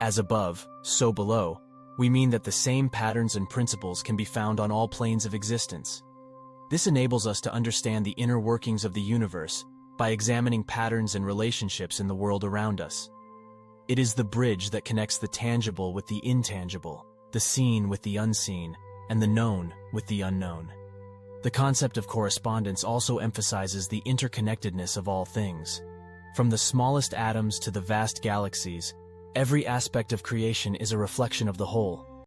As above, so below, we mean that the same patterns and principles can be found on all planes of existence. This enables us to understand the inner workings of the universe by examining patterns and relationships in the world around us. It is the bridge that connects the tangible with the intangible, the seen with the unseen, and the known with the unknown. The concept of correspondence also emphasizes the interconnectedness of all things. From the smallest atoms to the vast galaxies, every aspect of creation is a reflection of the whole.